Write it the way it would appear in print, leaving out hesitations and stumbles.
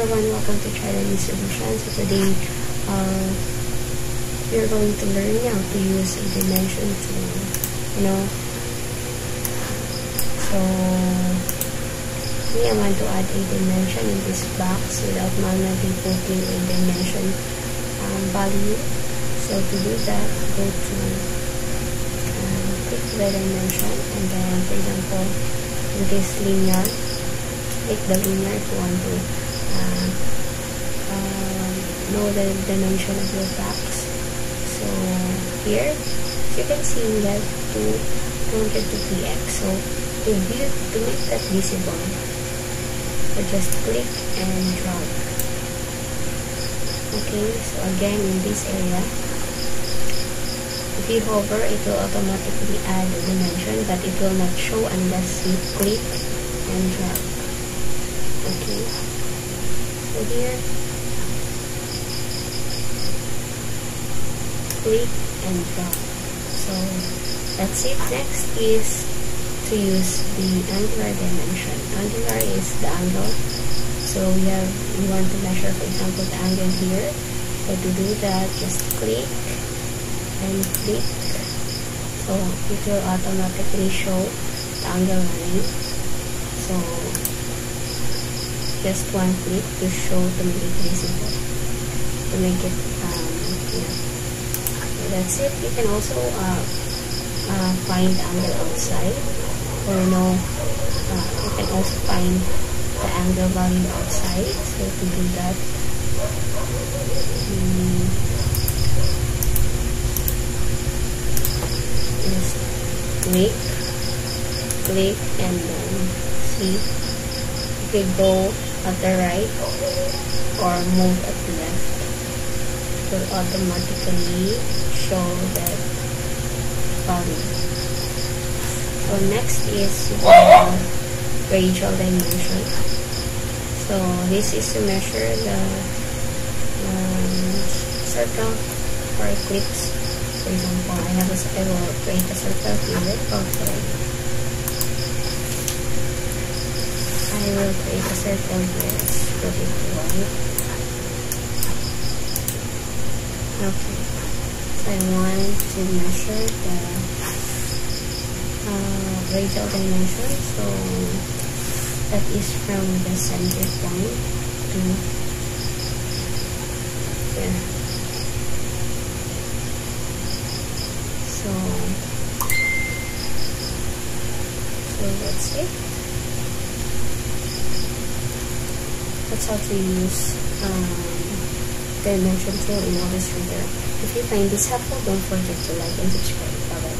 everyone, welcome to Trident Solutions. So today, we are going to learn how to use a dimension tool. So I want to add a dimension in this box without manually putting a dimension value. So to do that, go to click the dimension, and then, for example, in this linear, click the linear if you want to know the dimension of your box. So here, you can see we have 250px. So to make that visible, so just click and drag. Okay, so again in this area, if you hover, it will automatically add a dimension, but it will not show unless you click and drag. Okay, so here, click and drag. So that's it. Next is to use the angular dimension. Angular is the angle. So we want to measure, for example, the angle here. So to do that, just click and click. So it will automatically show the angle line. So just one click to show, to make it visible, to make it So that's it. You can also find the angle outside, or you can also find the angle value outside. So to do that, just click and then see if you go at the right or move at the left, it will automatically show that value. So next is the radial dimension. So this is to measure the circle or ellipse. For example, I will create a circle here. I will create a circle here. Let's put it white. Okay. So I want to measure the radial dimension. So that is from the center point to here. So that's it. That's how to use dimension tool in Illustrator. If you find this helpful, don't forget to like and subscribe. Bye bye.